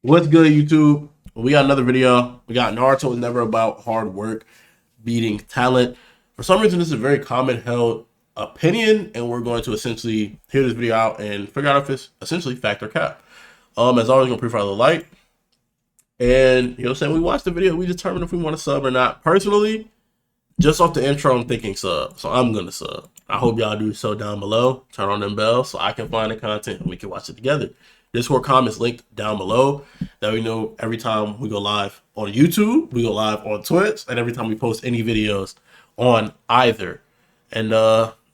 What's good, YouTube? We got another video. We got Naruto is never about hard work beating talent. For some reason, this is a very common held opinion, and we're going to essentially hear this video out and figure out if it's essentially fact or cap. As always, gonna pre-fire the like, and saying we watch the video, we determine if we want to sub or not. Personally, just off the intro, I'm thinking sub, so I'm gonna sub. I hope y'all do so down below. Turn on them bells so I can find the content and we can watch it together. Discord comments linked down below. That we know every time we go live on YouTube, we go live on Twitch, and every time we post any videos on either. And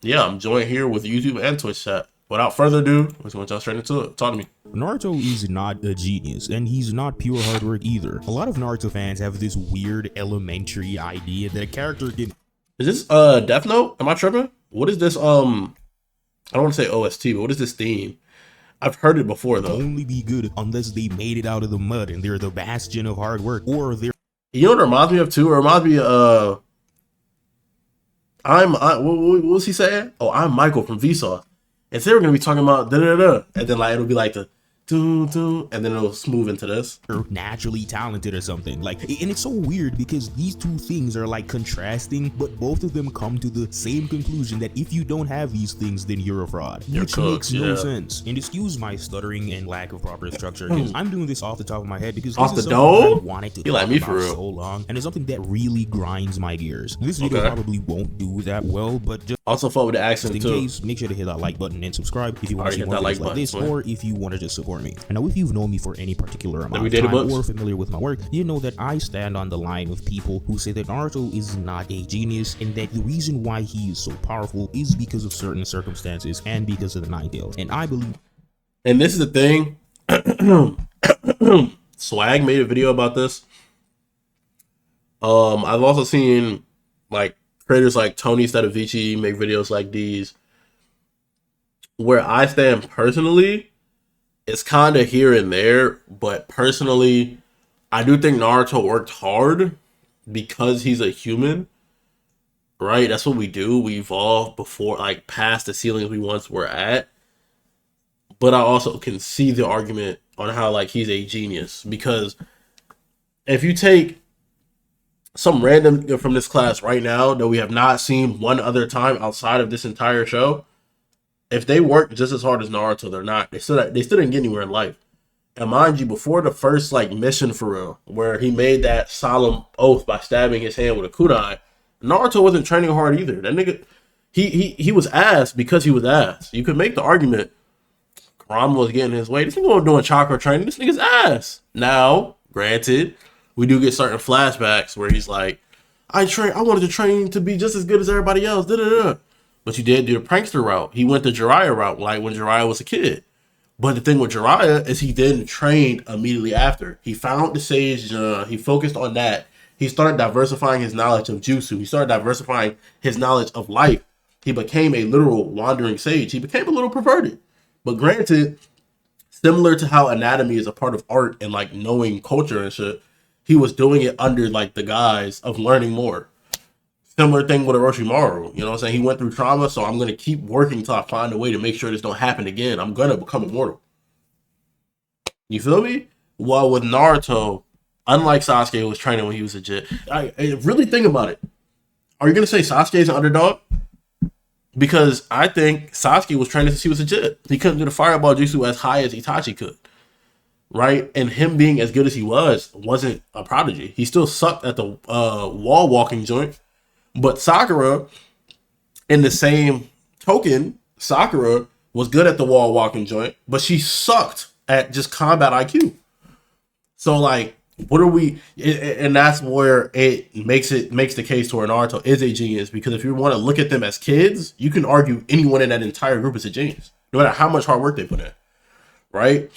yeah, I'm joined here with YouTube and Twitch chat. Without further ado, let's go jump straight into it. Talk to me. Naruto is not a genius, and he's not pure hard work either. A lot of Naruto fans have this weird elementary idea that a character can... Is this Death Note? Am I tripping? What is this I don't want to say OST, but what is this theme? I've heard it before though. Only be good unless they made it out of the mud and they're the bastion of hard work, or they're... You know what it reminds me of too? It reminds me of what was he saying? Oh, I'm Michael from Vsauce. And so they were gonna be talking about da da da, and then like it'll be like the doo doo, and then it'll smooth into this. They're naturally talented or something. Like, and it's so weird because these two things are like contrasting, but both of them come to the same conclusion that if you don't have these things, then you're a fraud, which makes no sense. And excuse my stuttering and lack of proper structure, because I'm doing this off the top of my head because off this the is something dome. I wanted to you like me talk for about real so long, and it's something that really grinds my gears. This video probably won't do that well, but just also follow with the accent in too. case, make sure to hit that like button and subscribe if you want to see more that videos like this, or if you want to just support me. And now, if you've known me for any particular amount of time or familiar with my work, you know that I stand on the line of people who say that Naruto is not a genius, and that the reason why he is so powerful is because of certain circumstances and because of the Nine Tails. And I believe, and this is the thing, Swag made a video about this. I've also seen like creators like Tony Stadavici make videos like these. Where I stand personally, it's kind of here and there, but personally, I do think Naruto worked hard because he's a human, right? That's what we do. We evolve before, like, past the ceilings we once were at. But I also can see the argument on how, like, he's a genius, because if you take some random from this class right now that we have not seen one other time outside of this entire show, if they work just as hard as Naruto, they're not. They still didn't get anywhere in life. And mind you, before the first like mission for real, where he made that solemn oath by stabbing his hand with a kunai, Naruto wasn't training hard either. That nigga, he was ass because he was ass. You could make the argument Kurama was getting his way. This nigga was doing chakra training. This nigga's ass. Now, granted, we do get certain flashbacks where he's like, I wanted to train to be just as good as everybody else. Da, da, da. But you did do the prankster route. He went the Jiraiya route, like when Jiraiya was a kid. But the thing with Jiraiya is he didn't train immediately after. He found the sage, he focused on that. He started diversifying his knowledge of jutsu. He started diversifying his knowledge of life. He became a literal wandering sage. He became a little perverted. But granted, similar to how anatomy is a part of art and like knowing culture and shit, he was doing it under like the guise of learning more. Similar thing with Orochimaru, you know what I'm saying? He went through trauma, so I'm going to keep working until I find a way to make sure this don't happen again. I'm going to become immortal. You feel me? Well, with Naruto, unlike Sasuke, who was training when he was a legit, I really think about it. Are you going to say Sasuke is an underdog? Because I think Sasuke was training since he was a legit. He couldn't do the fireball jutsu as high as Itachi could. Right? And him being as good as he wasn't a prodigy. He still sucked at the wall walking joint. But Sakura, in the same token, Sakura was good at the wall walking joint, but she sucked at just combat IQ. So like, what are we? And that's where it makes the case to where Naruto is a genius, because if you want to look at them as kids, you can argue anyone in that entire group is a genius, no matter how much hard work they put in, right?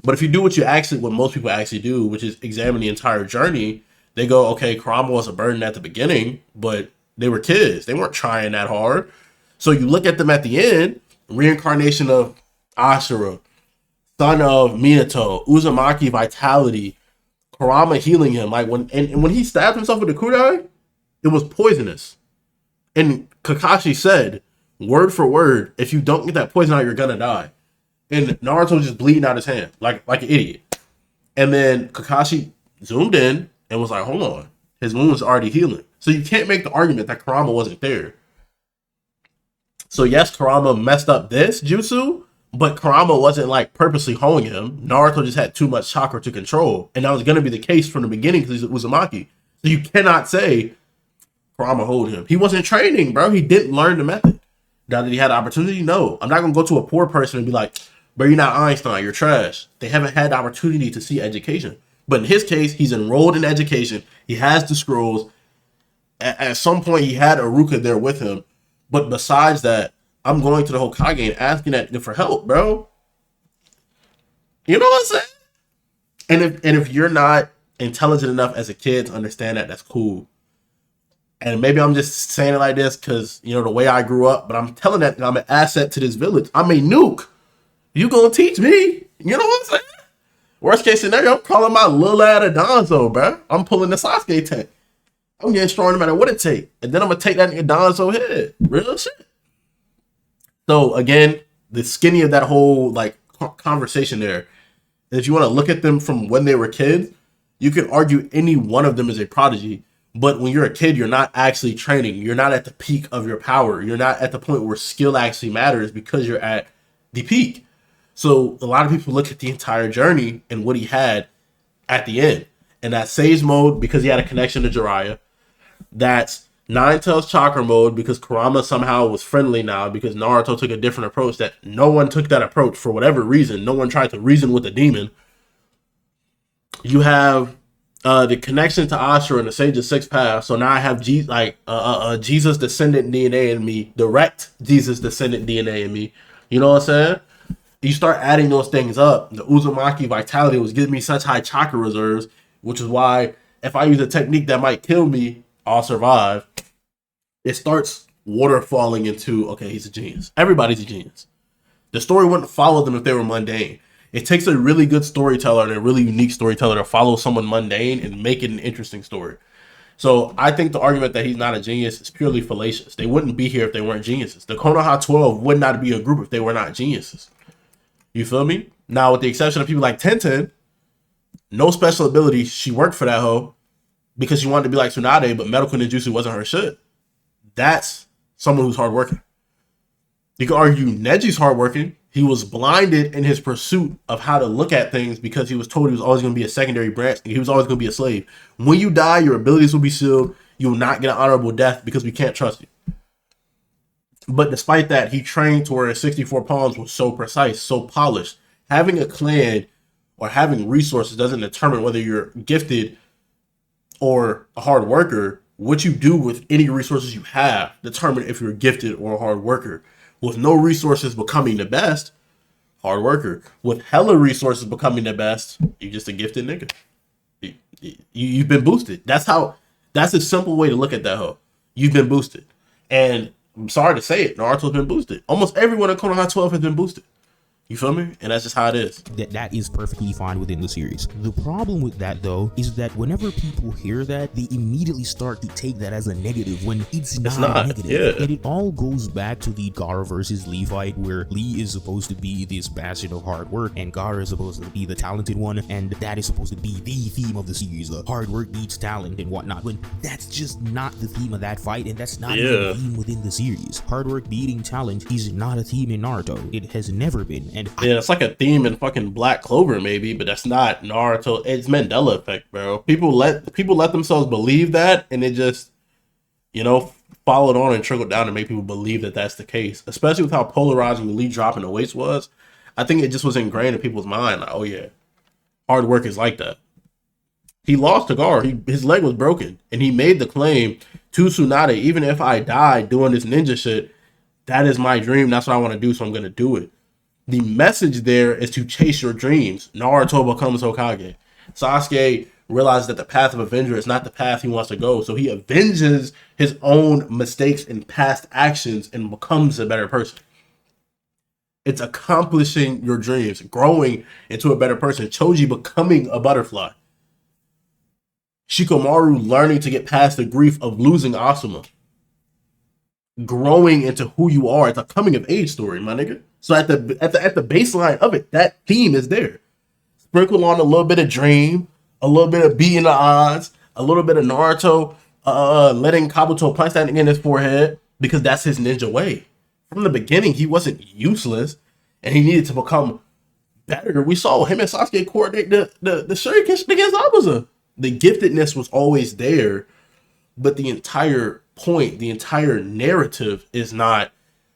But if you do what most people actually do, which is examine the entire journey, they go, okay, Kurama was a burden at the beginning, but they were kids. They weren't trying that hard. So you look at them at the end, reincarnation of Ashura, son of Minato, Uzumaki vitality, Kurama healing him. Like when he stabbed himself with the kunai, it was poisonous. And Kakashi said, word for word, if you don't get that poison out, you're gonna die. And Naruto just bleeding out his hand like an idiot. And then Kakashi zoomed in and was like, hold on. His wound was already healing. So you can't make the argument that Kurama wasn't there. So yes, Kurama messed up this jutsu, but Kurama wasn't like purposely holding him. Naruto just had too much chakra to control. And that was going to be the case from the beginning because he's Uzumaki. So you cannot say Kurama hold him. He wasn't training, bro. He didn't learn the method. Now that he had the opportunity, no. I'm not going to go to a poor person and be like, bro, you're not Einstein. You're trash. They haven't had the opportunity to see education. But in his case, he's enrolled in education. He has the scrolls. At some point, he had Iruka there with him. But besides that, I'm going to the Hokage and asking that for help, bro. You know what I'm saying? And if you're not intelligent enough as a kid to understand that, that's cool. And maybe I'm just saying it like this because, you know, the way I grew up. But I'm telling that I'm an asset to this village. I'm a nuke. You gonna teach me? You know what I'm saying? Worst case scenario, I'm calling my little lad a Donzo, bro. I'm pulling the Sasuke tank. I'm getting strong no matter what it takes. And then I'm going to take that nigga Donzo head. Real shit. So, again, the skinny of that whole, like, conversation there, if you want to look at them from when they were kids, you can argue any one of them is a prodigy. But when you're a kid, you're not actually training. You're not at the peak of your power. You're not at the point where skill actually matters because you're at the peak. So, a lot of people look at the entire journey and what he had at the end. And that Sage mode, because he had a connection to Jiraiya. That's Nine Tails Chakra mode because Kurama somehow was friendly now because Naruto took a different approach that no one took that approach for whatever reason. No one tried to reason with the demon. You have the connection to Ashura and the Sage of Six Paths. So now I have Jesus descendant DNA in me, direct Jesus descendant DNA in me. You know what I'm saying? You start adding those things up. The Uzumaki vitality was giving me such high chakra reserves, which is why if I use a technique that might kill me, I'll survive. It starts waterfalling into, okay, he's a genius. Everybody's a genius. The story wouldn't follow them if they were mundane. It takes a really good storyteller and a really unique storyteller to follow someone mundane and make it an interesting story. So I think the argument that he's not a genius is purely fallacious. They wouldn't be here if they weren't geniuses. The Konoha 12 would not be a group if they were not geniuses. You feel me? Now, with the exception of people like Tenten, no special ability. She worked for that hoe because she wanted to be like Tsunade, but medical ninjutsu wasn't her shit. That's someone who's hardworking. You can argue Neji's hardworking. He was blinded in his pursuit of how to look at things because he was told he was always going to be a secondary branch. He was always going to be a slave. When you die, your abilities will be sealed. You will not get an honorable death because we can't trust you. But despite that, he trained to where his 64 palms was so precise, so polished. Having a clan or having resources doesn't determine whether you're gifted or a hard worker. What you do with any resources you have determine if you're gifted or a hard worker. With no resources becoming the best, hard worker. With hella resources becoming the best, you're just a gifted nigga. You've been boosted. That's a simple way to look at that hoe. You've been boosted. And I'm sorry to say it, Naruto's been boosted. Almost everyone in Konoha 12 has been boosted. You feel me? And that's just how it is. That is perfectly fine within the series. The problem with that, though, is that whenever people hear that, they immediately start to take that as a negative when it's not negative. Yeah. And it all goes back to the Gaara versus Lee fight, where Lee is supposed to be this bastion of hard work, and Gaara is supposed to be the talented one, and that is supposed to be the theme of the series, the hard work beats talent and whatnot. When that's just not the theme of that fight, and that's not even the theme within the series. Hard work beating talent is not a theme in Naruto. It has never been. And yeah, it's like a theme in fucking Black Clover maybe, but that's not Naruto. It's Mandela effect, bro. People let themselves believe that, and it just, you know, followed on and trickled down to make people believe that that's the case. Especially with how polarizing the Lee dropping the weights was. I think it just was ingrained in people's mind. Like, oh yeah, hard work is like that. He lost to Gar. His leg was broken, and he made the claim to Tsunade, even if I die doing this ninja shit, that is my dream. That's what I want to do, so I'm gonna do it. The message there is to chase your dreams. Naruto becomes Hokage. Sasuke realizes that the path of Avenger is not the path he wants to go, so he avenges his own mistakes and past actions and becomes a better person. It's accomplishing your dreams, growing into a better person. Choji becoming a butterfly. Shikamaru learning to get past the grief of losing Asuma. Growing into who you are. It's a coming of age story, my nigga. So at the baseline of it, that theme is there. Sprinkle on a little bit of Dream, a little bit of beating the odds, a little bit of Naruto, letting Kabuto punch that nigga in his forehead because that's his ninja way. From the beginning, he wasn't useless, and he needed to become better. We saw him and Sasuke coordinate the shuriken against Abusa. The giftedness was always there, but the entire point, the entire narrative is not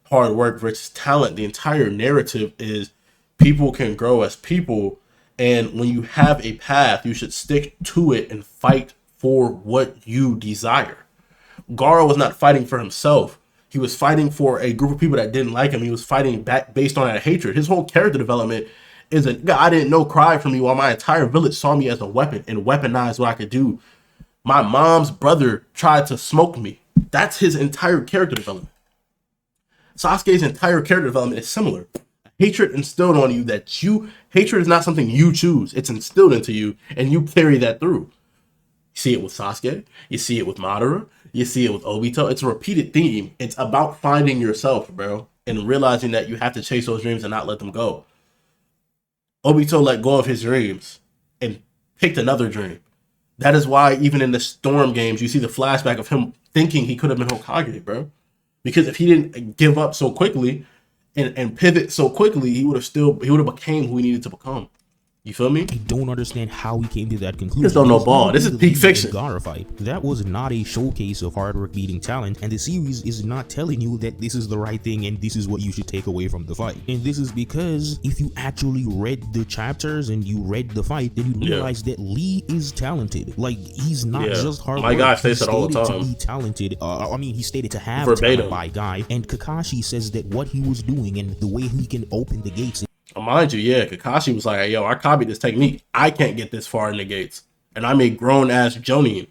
hard work versus talent. The entire narrative is people can grow as people, and when you have a path, you should stick to it and fight for what you desire. Gaara was not fighting for himself. He was fighting for a group of people that didn't like him. He was fighting back based on that hatred. His whole character development is I didn't know cried for me while my entire village saw me as a weapon and weaponized what I could do. My mom's brother tried to smoke me. That's his entire character development. Sasuke's entire character development is similar. Hatred instilled on you hatred is not something you choose. It's instilled into you and you carry that through. You see it with Sasuke. You see it with Madara. You see it with Obito. It's a repeated theme. It's about finding yourself, bro, and realizing that you have to chase those dreams and not let them go. Obito let go of his dreams and picked another dream. That is why even in the Storm games, you see the flashback of him thinking he could have been Hokage, bro. Because if he didn't give up so quickly and pivot so quickly, he would have became who he needed to become. You feel me? I don't understand how he came to that conclusion. This don't know ball. This is peak fiction. Gaara fight. That was not a showcase of hard work beating talent, and the series is not telling you that this is the right thing and this is what you should take away from the fight. And this is because if you actually read the chapters and you read the fight, then you realize that Lee is talented. Like, he's not just hard work. My guy says it all the time. To be talented. He stated to have talent by Guy, and Kakashi says that what he was doing and the way he can open the gates. Mind you, Kakashi was like, hey, yo, I copied this technique. I can't get this far in the gates. And I'm a grown-ass Jonin.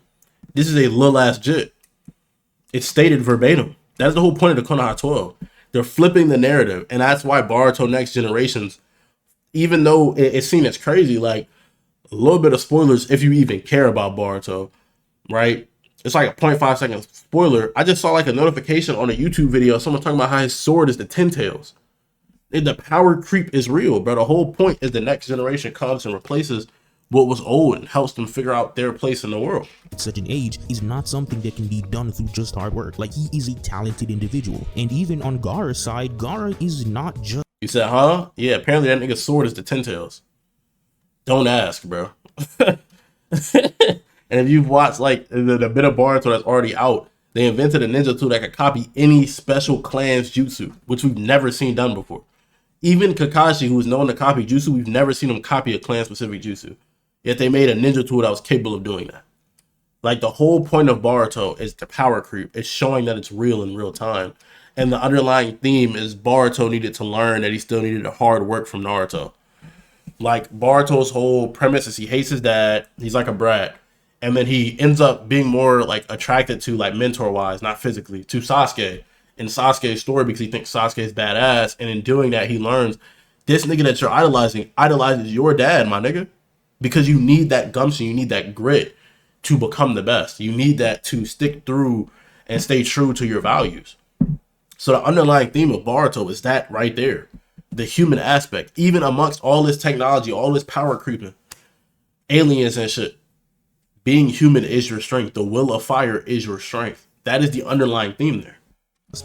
This is a little-ass jit. It's stated verbatim. That's the whole point of the Konoha 12. They're flipping the narrative. And that's why Boruto Next Generations, even though it's seen as crazy, like, a little bit of spoilers if you even care about Boruto, right? It's like a 0.5 second spoiler. I just saw like a notification on a YouTube video, someone talking about how his sword is the Ten Tails. The power creep is real, bro. The whole point is the next generation comes and replaces what was old and helps them figure out their place in the world. At such an age is not something that can be done through just hard work. Like, he is a talented individual. And even on Gaara's side, Gaara is not just... You said, huh? Yeah, apparently that nigga's sword is the Ten Tails. Don't ask, bro. And if you've watched like the bit of Boruto that's already out, they invented a ninja tool that could copy any special clan's jutsu, which we've never seen done before. Even Kakashi, who is known to copy jutsu, we've never seen him copy a clan-specific jutsu. Yet they made a ninja tool that was capable of doing that. Like, the whole point of Boruto is the power creep. It's showing that it's real in real time. And the underlying theme is Boruto needed to learn that he still needed hard work from Naruto. Like, Boruto's whole premise is he hates his dad. He's like a brat. And then he ends up being more, like, attracted to, like, mentor-wise, not physically, to Sasuke. In Sasuke's story because he thinks Sasuke is badass, and in doing that he learns this nigga that you're idolizing idolizes your dad, my nigga, because you need that gumption, you need that grit to become the best. You need that to stick through and stay true to your values. So the underlying theme of Boruto is that right there, the human aspect. Even amongst all this technology, all this power creeping, aliens and shit, being human is your strength. The will of fire is your strength. That is the underlying theme there.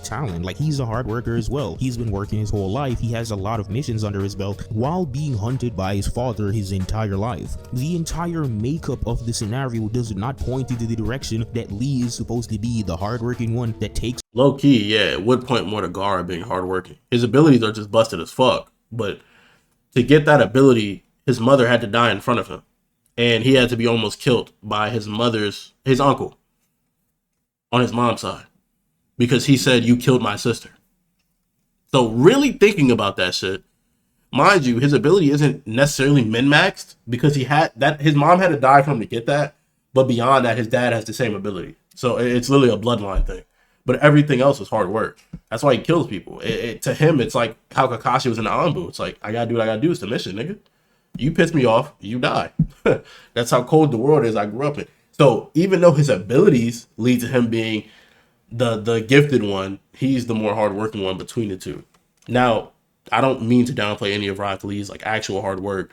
Talent. Like, he's a hard worker as well. He's been working his whole life. He has a lot of missions under his belt while being hunted by his father his entire life. The entire makeup of the scenario does not point into the direction that Lee is supposed to be the hardworking one that takes... Low key, yeah, it would point more to Gaara being hardworking. His abilities are just busted as fuck. But to get that ability, his mother had to die in front of him. And he had to be almost killed by his uncle on his mom's side. Because he said, you killed my sister. So really thinking about that shit, mind you, his ability isn't necessarily min-maxed because his mom had to die for him to get that. But beyond that, his dad has the same ability. So it's literally a bloodline thing. But everything else is hard work. That's why he kills people. To him, it's like how Kakashi was in the Anbu. It's like, I gotta do what I gotta do. It's the mission, nigga. You piss me off, you die. That's how cold the world is I grew up in. So even though his abilities lead to him being the gifted one, he's the more hardworking one between the two. Now, I don't mean to downplay any of Rock Lee's like actual hard work,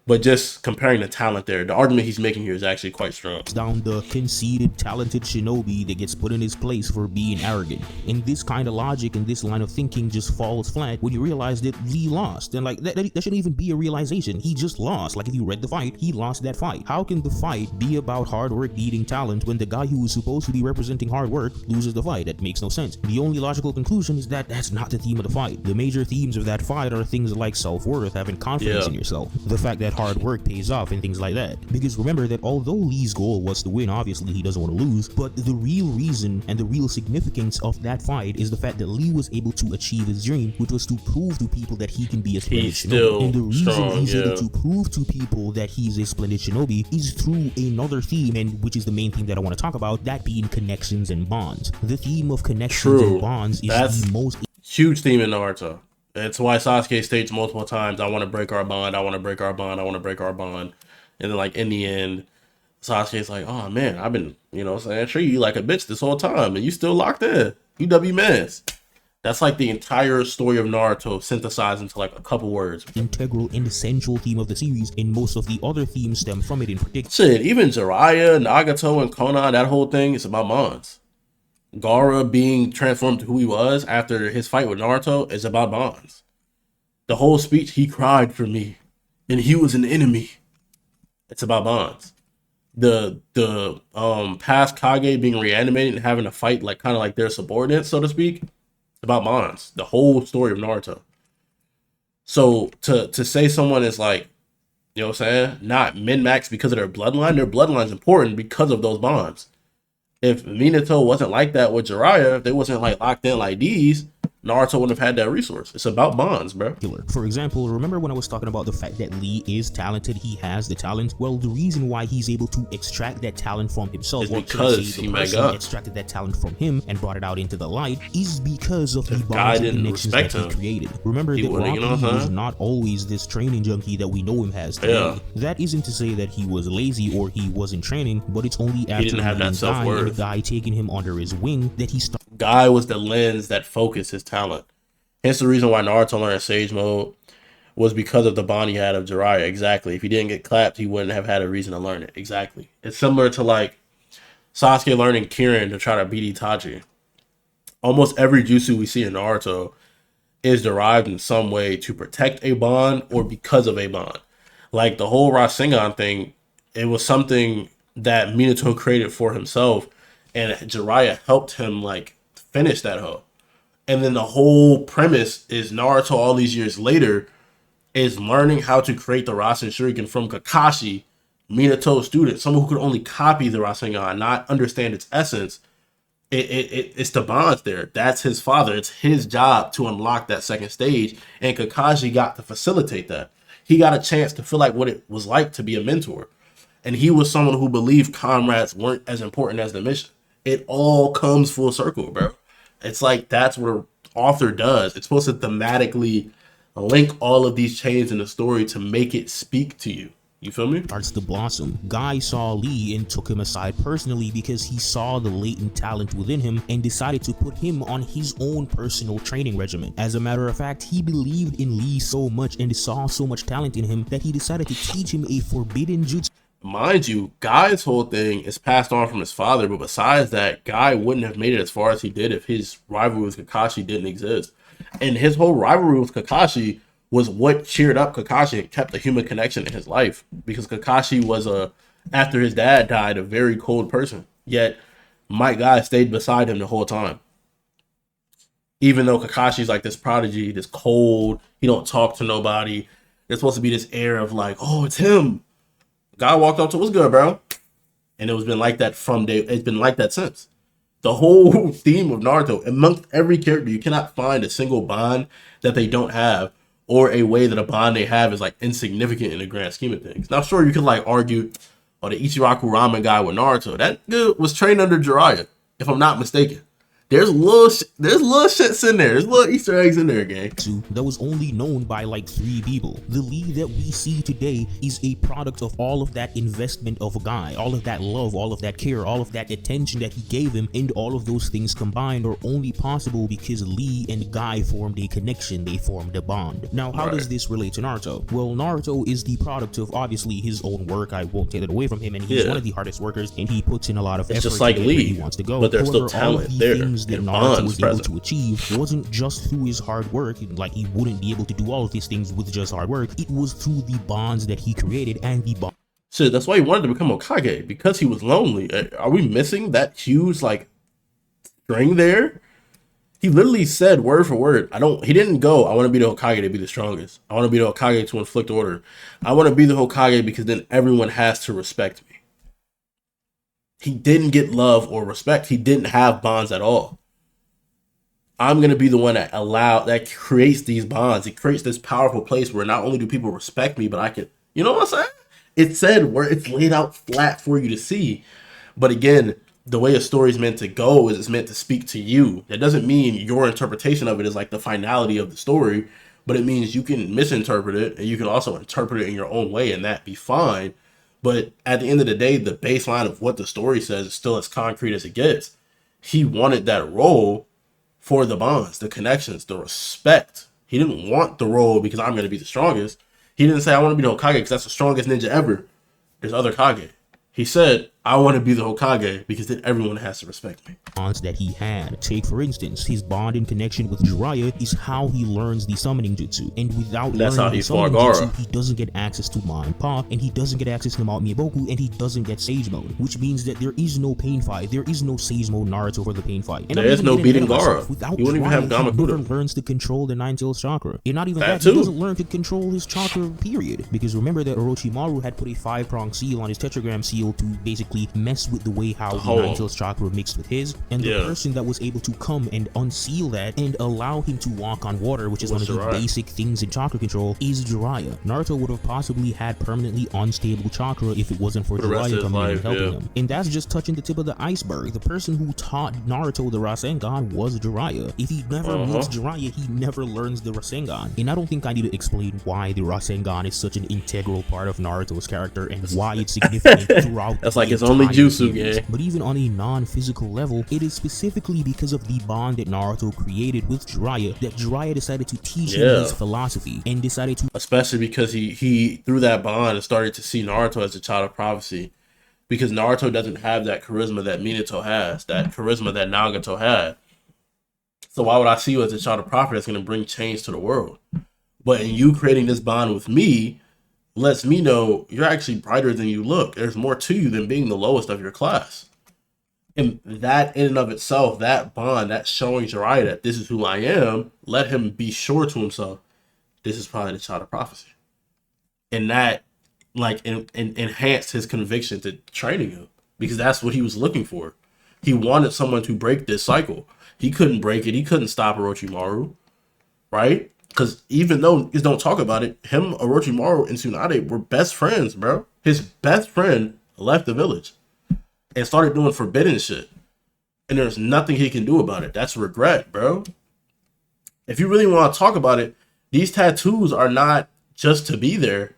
But just comparing the talent there, the argument he's making here is actually quite strong. Down the conceited, talented shinobi that gets put in his place for being arrogant. And this kind of logic and this line of thinking just falls flat when you realize that Lee lost. And like, that shouldn't even be a realization. He just lost. Like, if you read the fight, he lost that fight. How can the fight be about hard work beating talent when the guy who is supposed to be representing hard work loses the fight? That makes no sense. The only logical conclusion is that that's not the theme of the fight. The major themes of that fight are things like self-worth, having confidence in yourself, the fact that hard work pays off, and things like that. Because remember that although Lee's goal was to win, obviously he doesn't want to lose, but the real reason and the real significance of that fight is the fact that Lee was able to achieve his dream, which was to prove to people that he can be a splendid shinobi. And the reason he's able to prove to people that he's a splendid shinobi is through another theme, and which is the main theme that I want to talk about, that being connections and bonds. The theme of connections and bonds is the most huge theme in Naruto. It's why Sasuke states multiple times, I want to break our bond, I want to break our bond, I want to break our bond. And then, like, in the end, Sasuke's like, oh, man, I've been, you know what I'm saying, treat you like a bitch this whole time, and you still locked in. You W-mans. That's like the entire story of Naruto synthesized into like a couple words. Integral and essential theme of the series, and most of the other themes stem from it in particular. Shit, even Jiraiya, Nagato, and Konan, that whole thing is about bonds. Gaara being transformed to who he was after his fight with Naruto is about bonds. The whole speech, he cried for me, and he was an enemy. It's about bonds. The past Kage being reanimated and having a fight like kind of like their subordinates, so to speak, about bonds. The whole story of Naruto. So to say someone is like, you know what I'm saying, not min-max because of their bloodline's important because of those bonds. If Minato wasn't like that with Jiraiya, if they wasn't like locked in like these, Naruto wouldn't have had that resource. It's about bonds, bro. For example, remember when I was talking about the fact that Lee is talented, he has the talent? Well, the reason why he's able to extract that talent from himself, is because he extracted that talent from him and brought it out into the light, is because of the bonds and connections that he created. Remember that Rock Lee was not always this training junkie that we know him as today. Yeah. That isn't to say that he was lazy or he wasn't training, but it's only after he didn't have that self-worth. And the guy taking him under his wing that he started. Guy was the lens that focused his talent. Hence the reason why Naruto learned Sage Mode was because of the bond he had of Jiraiya. Exactly. If he didn't get clapped, he wouldn't have had a reason to learn it. Exactly. It's similar to like Sasuke learning Kirin to try to beat Itachi. Almost every jutsu we see in Naruto is derived in some way to protect a bond or because of a bond. Like the whole Rasengan thing, it was something that Minato created for himself, and Jiraiya helped him like finish that hoe. And then the whole premise is Naruto all these years later is learning how to create the Rasen Shuriken from Kakashi, Minato's student, someone who could only copy the Rasengan, not understand its essence. It's the bonds there. That's his father. It's his job to unlock that second stage. And Kakashi got to facilitate that. He got a chance to feel like what it was like to be a mentor. And he was someone who believed comrades weren't as important as the mission. It all comes full circle, bro. It's like that's what an author does. It's supposed to thematically link all of these chains in the story to make it speak to you. You feel me? Starts to blossom. Guy saw Lee and took him aside personally because he saw the latent talent within him and decided to put him on his own personal training regimen. As a matter of fact, he believed in Lee so much and saw so much talent in him that he decided to teach him a forbidden jutsu. Mind you, Guy's whole thing is passed on from his father, but besides that, Guy wouldn't have made it as far as he did if his rivalry with Kakashi didn't exist. And his whole rivalry with Kakashi was what cheered up Kakashi and kept the human connection in his life. Because Kakashi was, after his dad died, a very cold person. Yet, Might Guy stayed beside him the whole time. Even though Kakashi's like this prodigy, this cold, he don't talk to nobody. There's supposed to be this air of like, oh, it's him. Guy walked up to, what's good, bro? And it's been like that from day. It's been like that since. The whole theme of Naruto, amongst every character, you cannot find a single bond that they don't have, or a way that a bond they have is like insignificant in the grand scheme of things. Now, sure, you could like argue, oh, the Ichiraku Ramen guy with Naruto, that dude was trained under Jiraiya, if I'm not mistaken. there's little shits in there. There's little Easter eggs in there, gang. That was only known by like 3 people. The Lee that we see today is a product of all of that investment of a guy, all of that love, all of that care, all of that attention that he gave him, and all of those things combined are only possible because Lee and Guy formed a connection, they formed a bond. Now, how does this relate to Naruto? Well, Naruto is the product of obviously his own work. I won't take that away from him, and he's one of the hardest workers, and he puts in a lot of effort just like to get Lee, where he wants to go. but there's However, still talent all of the there, things that and Naruto bonds was able present to achieve wasn't just through his hard work. Like, he wouldn't be able to do all of these things with just hard work. It was through the bonds that he created and the bond. Shit, that's why he wanted to become Hokage, because he was lonely. Are we missing that huge like string there? He literally said word for word, he didn't go, I want to be the Hokage to be the strongest. I want to be the Hokage to inflict order. I want to be the Hokage because then everyone has to respect me. He didn't get love or respect. He didn't have bonds at all. I'm going to be the one that creates these bonds. It creates this powerful place where not only do people respect me, but I can, you know what I'm saying? It said where it's laid out flat for you to see. But again, the way a story is meant to go is it's meant to speak to you. That doesn't mean your interpretation of it is like the finality of the story, but it means you can misinterpret it and you can also interpret it in your own way and that be fine. But at the end of the day, the baseline of what the story says is still as concrete as it gets. He wanted that role for the bonds, the connections, the respect. He didn't want the role because I'm going to be the strongest. He didn't say, I want to be the Hokage because that's the strongest ninja ever. There's other Kage. He said, I want to be the Hokage because then everyone has to respect me. Bonds that he had. Take, for instance, his bond in connection with Jiraiya is how he learns the summoning jutsu. And without learning the summoning jutsu, he doesn't get access to Ma and Pa, and he doesn't get access to Mount Miyaboku, and he doesn't get Sage Mode, which means that there is no pain fight. There is no Sage Mode Naruto for the pain fight. And there is no beating Gaara. Without you won't even have Gamakuta. He never learns to control the Nine-Tails chakra. And not even that, he doesn't learn to control his chakra, period. Because remember that Orochimaru had put a 5-prong seal on his tetragram seal to basically mess with the way how the Nine-Tails chakra mixed with his, and the person that was able to come and unseal that and allow him to walk on water, which is one of the basic things in chakra control, is Jiraiya. Naruto would have possibly had permanently unstable chakra if it wasn't for Jiraiya coming in and helping him. And that's just touching the tip of the iceberg. The person who taught Naruto the Rasengan was Jiraiya. If he never meets Jiraiya, he never learns the Rasengan. And I don't think I need to explain why the Rasengan is such an integral part of Naruto's character and why it's significant throughout. That's like his only jutsu, yeah. But even on a non-physical level, it is specifically because of the bond that Naruto created with Jiraiya that Jiraiya decided to teach him his philosophy and decided to... Especially because he through that bond started to see Naruto as a child of prophecy. Because Naruto doesn't have that charisma that Minato has, that charisma that Nagato had. So why would I see you as a child of prophet that's going to bring change to the world? But in you creating this bond with me, lets me know you're actually brighter than you look. There's more to you than being the lowest of your class. And that in and of itself, that bond, that showing Jiraiya that this is who I am, let him be sure to himself, this is probably the child of prophecy. And that like enhanced his conviction to training him because that's what he was looking for. He wanted someone to break this cycle. He couldn't break it. He couldn't stop Orochimaru, right? Because even though niggas don't talk about it, him, Orochimaru, and Tsunade were best friends, bro. His best friend left the village and started doing forbidden shit. And there's nothing he can do about it. That's regret, bro. If you really want to talk about it, these tattoos are not just to be there.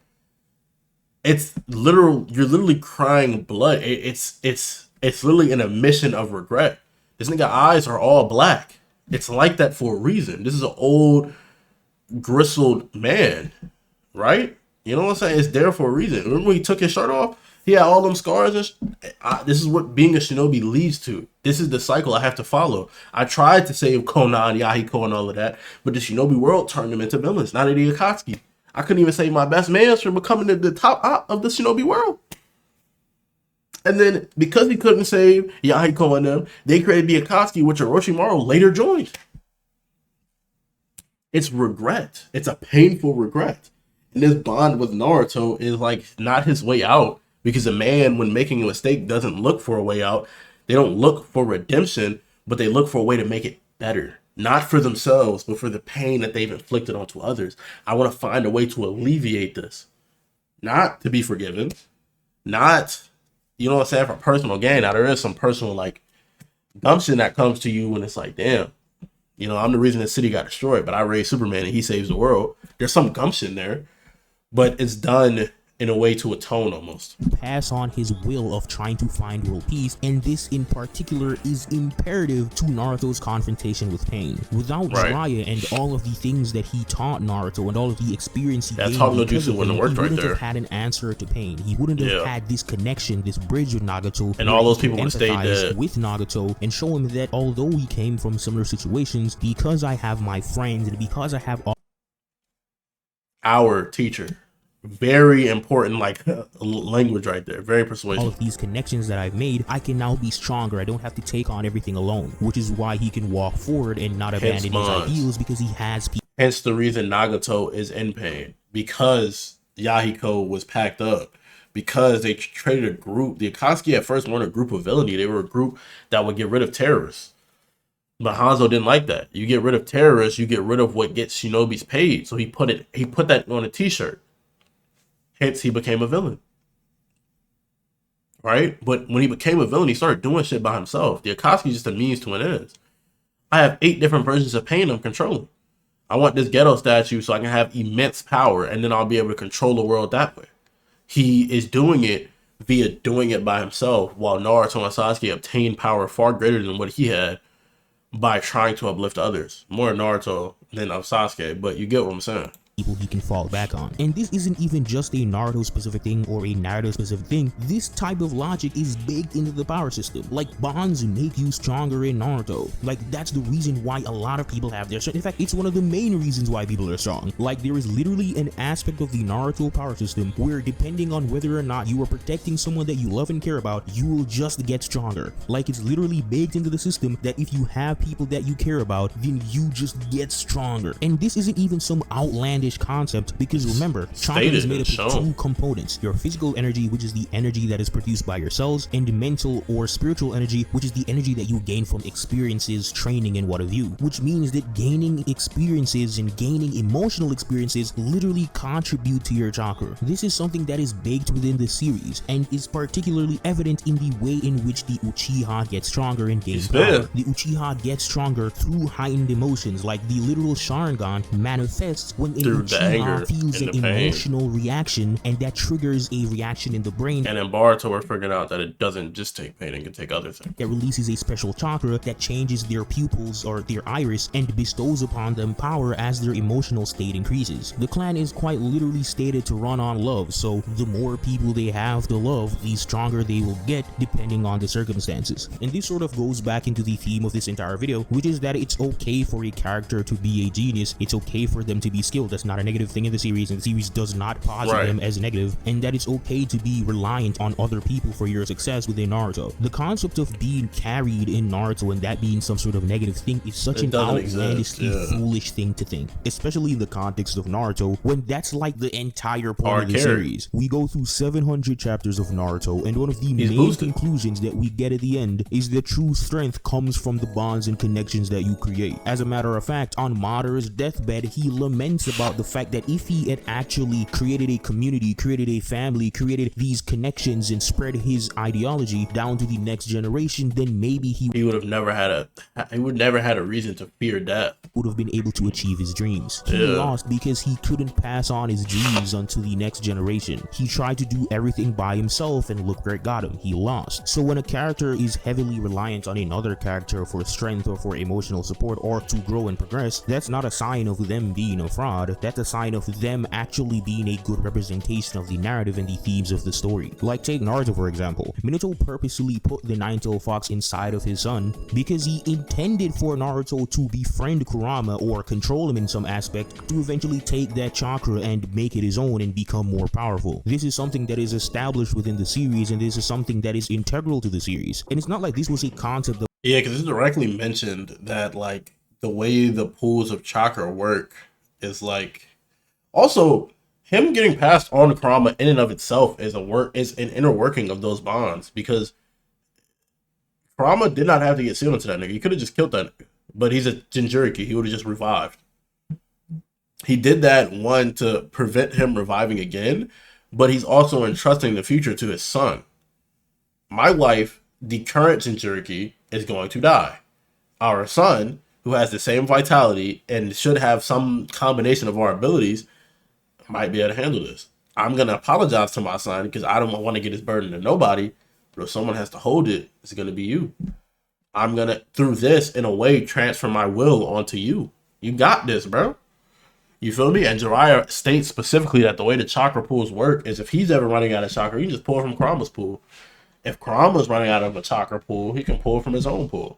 It's literal. You're literally crying blood. It's literally an admission of regret. This nigga eyes are all black. It's like that for a reason. This is an old, gristled man, right? You know what I'm saying? It's there for a reason. Remember when he took his shirt off? He had all them scars. This is what being a shinobi leads to. This is the cycle I have to follow. I tried to save Konan, Yahiko, and all of that, but the shinobi world turned them into villains. Not the Akatsuki. I couldn't even save my best man from becoming the top op of the shinobi world. And then because he couldn't save Yahiko and them, they created the Akatsuki, which Orochimaru later joined. It's regret. It's a painful regret. And this bond with Naruto is like not his way out, because a man, when making a mistake, doesn't look for a way out. They don't look for redemption, but they look for a way to make it better. Not for themselves, but for the pain that they've inflicted onto others. I want to find a way to alleviate this. Not to be forgiven. Not, you know what I'm saying, for personal gain. Now, there is some personal, like, gumption that comes to you when it's like, damn, you know, I'm the reason the city got destroyed, but I raised Superman and he saves the world. There's some gumption there, but it's done in a way to atone almost. Pass on his will of trying to find world peace, and this in particular is imperative to Naruto's confrontation with pain. Without Jiraiya and all of the things that he taught Naruto and all of the experience he gained, no jutsu wouldn't have worked he wouldn't right have had an answer to pain. He wouldn't have had this connection, this bridge with Nagato, and all those people would have stayed dead with Nagato and show him that although we came from similar situations, because I have my friends and because I have our teacher. Very important, like, language right there. Very persuasive. All of these connections that I've made, I can now be stronger. I don't have to take on everything alone, which is why he can walk forward and not abandon his ideals, because he has people. Hence the reason Nagato is in pain, because Yahiko was packed up, because they traded a group. The Akatsuki at first weren't a group of villainy. They were a group that would get rid of terrorists. But Hanzo didn't like that. You get rid of terrorists, you get rid of what gets shinobi's paid. So he put that on a t-shirt. Hence, he became a villain. Right? But when he became a villain, he started doing shit by himself. The Akatsuki is just a means to an end. I have 8 different versions of pain I'm controlling. I want this ghetto statue so I can have immense power, and then I'll be able to control the world that way. He is doing it via doing it by himself, while Naruto and Sasuke obtained power far greater than what he had by trying to uplift others. More Naruto than of Sasuke, but you get what I'm saying. People he can fall back on. And this isn't even just a Naruto specific thing or a Naruto specific thing. This type of logic is baked into the power system. Like, bonds make you stronger in Naruto. Like, that's the reason why a lot of people have their strength. In fact, it's one of the main reasons why people are strong. Like, there is literally an aspect of the Naruto power system where, depending on whether or not you are protecting someone that you love and care about, you will just get stronger. Like, it's literally baked into the system that if you have people that you care about, then you just get stronger. And this isn't even some outlandish concept, because remember, chakra is made up of 2 components: your physical energy, which is the energy that is produced by your cells, and mental or spiritual energy, which is the energy that you gain from experiences, training, and what have you. Which means that gaining experiences and gaining emotional experiences literally contribute to your chakra. This is something that is baked within the series and is particularly evident in the way in which the Uchiha gets stronger and gains power. The Uchiha gets stronger through heightened emotions, like the literal Sharingan manifests when Uchiha feels an emotional reaction, and that triggers a reaction in the brain. And in Boruto, we're figuring out that it doesn't just take pain, it can take other things. That releases a special chakra that changes their pupils or their iris and bestows upon them power as their emotional state increases. The clan is quite literally stated to run on love, so the more people they have to love, the stronger they will get depending on the circumstances. And this sort of goes back into the theme of this entire video, which is that it's okay for a character to be a genius, it's okay for them to be skilled. That's not a negative thing in the series, and the series does not posit them as negative, and that it's okay to be reliant on other people for your success within Naruto. The concept of being carried in Naruto and that being some sort of negative thing is such an outlandishly foolish thing to think, especially in the context of Naruto, when that's like the entire point of the series. We go through 700 chapters of Naruto, and one of the main conclusions that we get at the end is that true strength comes from the bonds and connections that you create. As a matter of fact, on Madara's deathbed, he laments about the fact that if he had actually created a community, created a family, created these connections, and spread his ideology down to the next generation, then maybe he would have never had a reason to fear death. Would have been able to achieve his dreams. He lost because he couldn't pass on his dreams onto the next generation. He tried to do everything by himself, and look where it got him. He lost. So when a character is heavily reliant on another character for strength or for emotional support or to grow and progress, that's not a sign of them being a fraud. That's a sign of them actually being a good representation of the narrative and the themes of the story. Like, take Naruto for example. Minato purposely put the Nine-Tailed Fox inside of his son because he intended for Naruto to befriend Kurama or control him in some aspect to eventually take that chakra and make it his own and become more powerful. This is something that is established within the series, and this is something that is integral to the series. And it's not like this was a concept of because it's directly mentioned that, like, the way the pools of chakra work is like, also him getting passed on to Kurama in and of itself is an inner working of those bonds, because Kurama did not have to get sealed into that nigga. He could have just killed that nigga, but he's a Jinchuriki. He would have just revived. He did that, one, to prevent him reviving again, but he's also entrusting the future to his son. My life the current Jinchuriki is going to die. Our son, who has the same vitality and should have some combination of our abilities, might be able to handle this. I'm going to apologize to my son because I don't want to get his burden to nobody. But if someone has to hold it, it's going to be you. I'm going to, through this, in a way, transfer my will onto you. You got this, bro. You feel me? And Jiraiya states specifically that the way the chakra pools work is if he's ever running out of chakra, he can just pull from Kurama's pool. If Kurama's running out of a chakra pool, he can pull from his own pool.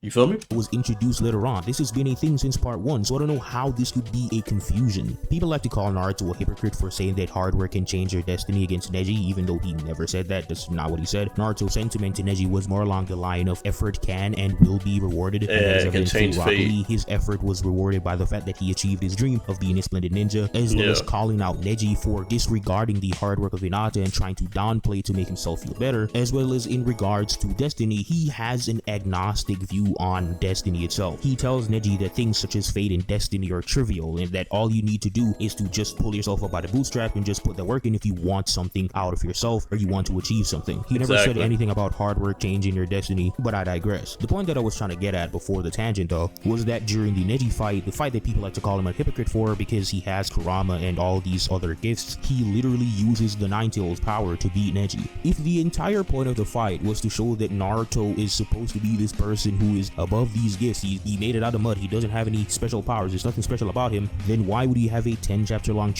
You feel me? Was introduced later on. This has been a thing since part 1, so I don't know how this could be a confusion. People like to call Naruto a hypocrite for saying that hard work can change your destiny against Neji, even though he never said that. That's not what he said. Naruto's sentiment to Neji was more along the line of effort can and will be rewarded. Yeah, it can change fate. His effort was rewarded by the fact that he achieved his dream of being a splendid ninja, as well as calling out Neji for disregarding the hard work of Hinata and trying to downplay to make himself feel better, as well as in regards to destiny, he has an agnostic view on destiny itself. He tells Neji that things such as fate and destiny are trivial and that all you need to do is to just pull yourself up by the bootstrap and just put the work in if you want something out of yourself or you want to achieve something. He never said anything about hard work changing your destiny, but I digress. The point that I was trying to get at before the tangent though was that during the Neji fight, the fight that people like to call him a hypocrite for because he has Kurama and all these other gifts, he literally uses the Nine Tails power to beat Neji. If the entire point of the fight was to show that Naruto is supposed to be this person who is above these gifts, he made it out of mud, he doesn't have any special powers, there's nothing special about him, then why would he have a 10 chapter long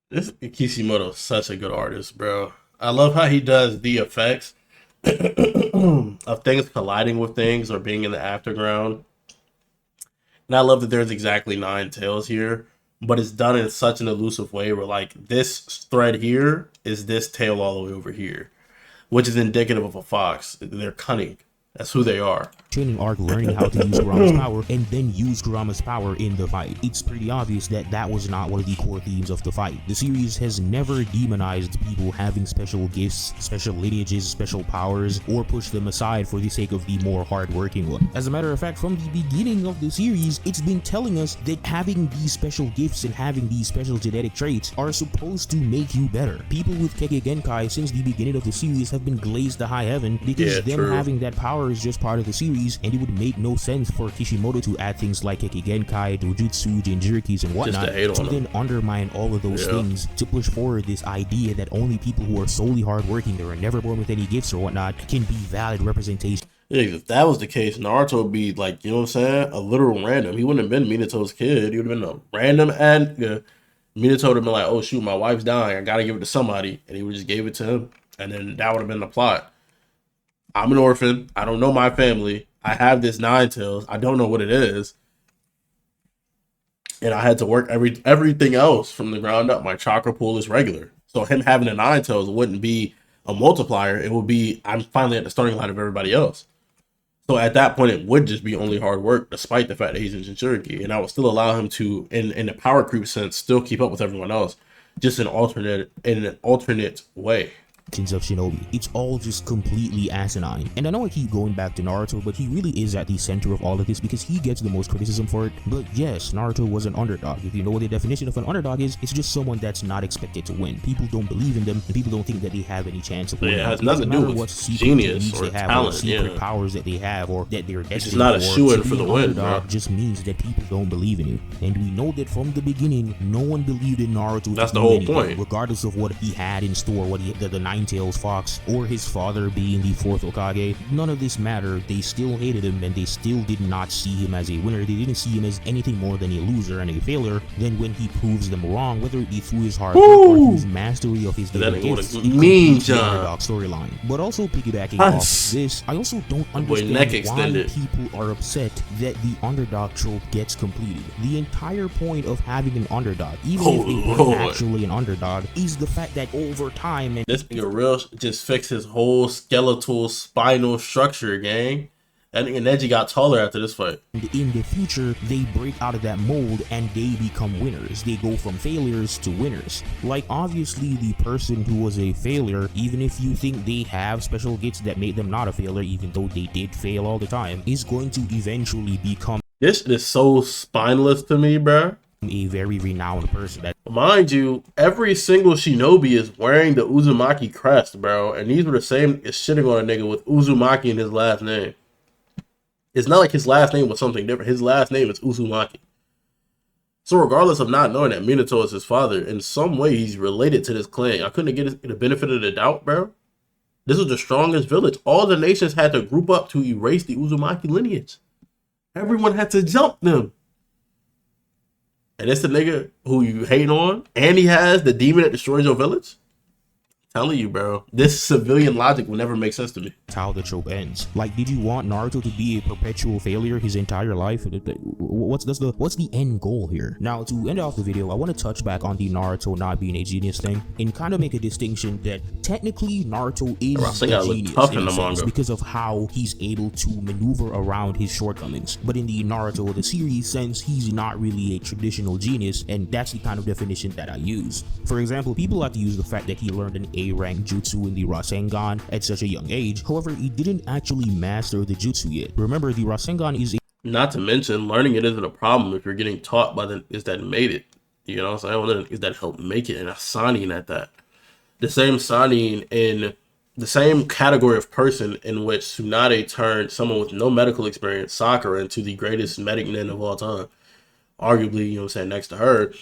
This Kishimoto is such a good artist, bro. I love how he does the effects of things colliding with things or being in the afterground. And I love that there's exactly 9 tails here, but it's done in such an elusive way where like this thread here is this tail all the way over here, which is indicative of a fox. They're cunning. That's who they are. Training arc learning how to use Kurama's power and then use Kurama's power in the fight. It's pretty obvious that that was not one of the core themes of the fight. The series has never demonized people having special gifts, special lineages, special powers, or pushed them aside for the sake of the more hardworking one. As a matter of fact, from the beginning of the series, it's been telling us that having these special gifts and having these special genetic traits are supposed to make you better. People with Kekkei Genkai since the beginning of the series have been glazed to high heaven because having that power is just part of the series, and it would make no sense for Kishimoto to add things like Kekkei Genkai, Dojutsu, Jinchurikis, and whatnot to then undermine all of those things to push forward this idea that only people who are solely hardworking, that are never born with any gifts or whatnot, can be valid representation. Yeah, if that was the case, Naruto would be like, you know what I'm saying, a literal random. He wouldn't have been Minato's kid. He would have been a random, and Minato would have been like, oh shoot, my wife's dying, I gotta give it to somebody, and he would just gave it to him, and then that would have been the plot. I'm an orphan. I don't know my family. I have this 9 tails. I don't know what it is. And I had to work everything else from the ground up. My chakra pool is regular. So him having a 9 tails wouldn't be a multiplier. It would be, I'm finally at the starting line of everybody else. So at that point, it would just be only hard work, despite the fact that he's in Jinchuriki. And I would still allow him to, in the power creep sense, still keep up with everyone else. Just in an alternate way. Of Shinobi. It's all just completely asinine. And I know I keep going back to Naruto, but he really is at the center of all of this because he gets the most criticism for it. But yes, Naruto was an underdog. If you know what the definition of an underdog is, it's just someone that's not expected to win. People don't believe in them, and people don't think that they have any chance of winning. Yeah, it has nothing to do with genius or talent, secret powers that they have, or that they're destined. It's not a shoo-in for the win, bro. Just means that people don't believe in you. And we know that from the beginning, no one believed in Naruto. That's the whole point. Regardless of what he had in store, what he the Nine Tails Fox, or his father being the 4th Hokage, none of this mattered. They still hated him, and they still did not see him as a winner. They didn't see him as anything more than a loser and a failure. Then when he proves them wrong, whether it be through his hard work or through his mastery of his different gifts, underdog storyline. But also piggybacking off this, I also don't understand why people are upset that the underdog trope gets completed. The entire point of having an underdog, even if they weren't actually an underdog, is the fact that over time, and this nigga real just fix his whole skeletal spinal structure, gang. That nigga Neji got taller after this fight. In the future, they break out of that mold and they become winners. They go from failures to winners. Like, obviously, the person who was a failure, even if you think they have special gifts that made them not a failure, even though they did fail all the time, is going to eventually become. This is so spineless to me, bruh. a very renowned person. That Mind you, every single shinobi is wearing the Uzumaki crest, bro. And these were the same as shitting on a nigga with Uzumaki in his last name. It's not like his last name was something different. His last name is Uzumaki. So regardless of not knowing that Minato is his father, in some way he's related to this clan. I couldn't get the benefit of the doubt, bro. This was the strongest village. All the nations had to group up to erase the Uzumaki lineage. Everyone had to jump them. And it's the nigga who you hate on, and he has the demon that destroys your village. Telling you, bro, this civilian logic will never make sense to me. That's how the trope ends. Like, did you want Naruto to be a perpetual failure his entire life? What's the end goal here? Now, to end off the video, I want to touch back on the Naruto not being a genius thing and kind of make a distinction that technically Naruto is a genius in a sense because of how he's able to maneuver around his shortcomings. But in the Naruto the series sense, he's not really a traditional genius, and that's the kind of definition that I use. For example, people like to use the fact that he learned an A-rank jutsu in the Rasengan at such a young age. However, he didn't actually master the jutsu yet. Remember, the Rasengan is not to mention, learning it isn't a problem if you're getting taught by the is that made it. You know what I'm saying? Is that helped make it, and a Sanin at that. The same Sanin in the same category of person in which Tsunade turned someone with no medical experience, Sakura, into the greatest medic nin of all time. Arguably, you know what I'm saying, next to her.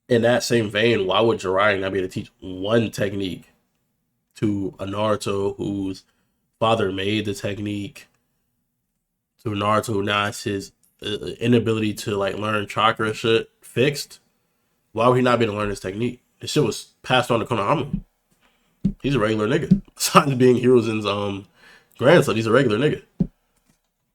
In that same vein, why would Jiraiya not be able to teach one technique to a Naruto whose father made the technique, to Naruto who now has his inability to like learn chakra shit fixed? Why would he not be able to learn this technique? This shit was passed on to Konohama. He's a regular nigga. Besides being Hiruzen's grandson, he's a regular nigga.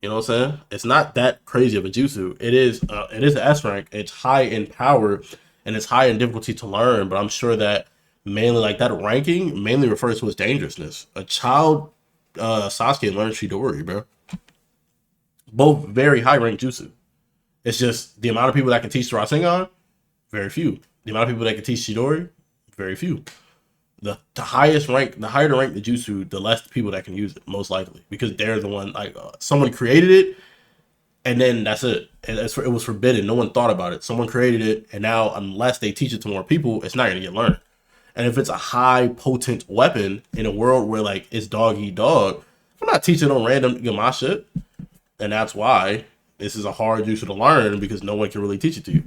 You know what I'm saying? It's not that crazy of a jutsu. It is an S rank. It's high in power and it's high in difficulty to learn, but I'm sure that mainly like that ranking mainly refers to its dangerousness. A child Sasuke learned Chidori, bro. Both very high ranked jutsu. It's just the amount of people that can teach Rasengan, very few. The amount of people that can teach Chidori, very few. The highest rank, the higher the rank the jutsu, the less people that can use it, most likely, because they're the one like someone created it, and then that's it. It was forbidden. No one thought about it. Someone created it, and now unless they teach it to more people, it's not gonna get learned. And if it's a high potent weapon in a world where like it's dog eat dog, I'm not teaching on random my shit, and that's why this is a hard jutsu to learn because no one can really teach it to you.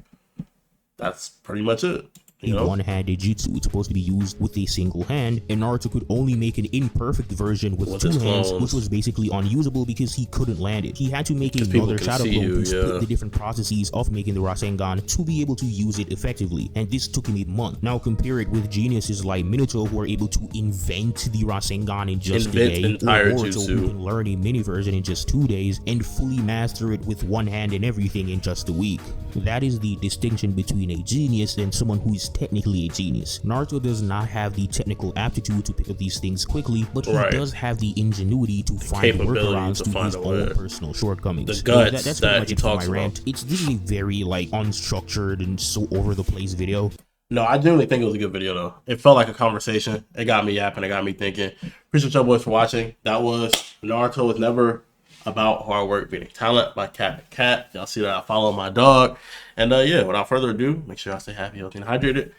That's pretty much it. You know? One-handed jutsu. It's supposed to be used with a single hand, and Naruto could only make an imperfect version with two hands, which was basically unusable because he couldn't land it. He had to make another shadow clone to split the different processes of making the Rasengan to be able to use it effectively, and this took him a month. Now compare it with geniuses like Minato who are able to invent the Rasengan in just a day, or Naruto who can learn a mini version in just 2 days and fully master it with one hand and everything in just a week. That is the distinction between a genius and someone who is technically a genius. Naruto does not have the technical aptitude to pick up these things quickly, but he does have the ingenuity to find workarounds to his own personal shortcomings. The guts that's pretty much he it for talks my rant. about. This is a very like unstructured and so over the place video. No, I genuinely think it was a good video though. It felt like a conversation. It got me yapping. It got me thinking. Appreciate y'all boys for watching. That was Naruto Was Never About Hard Work Beating Talent by Cat. Y'all see that I follow my dog. And yeah, without further ado, make sure y'all stay happy, healthy, and hydrated.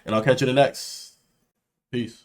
And I'll catch you in the next. Peace.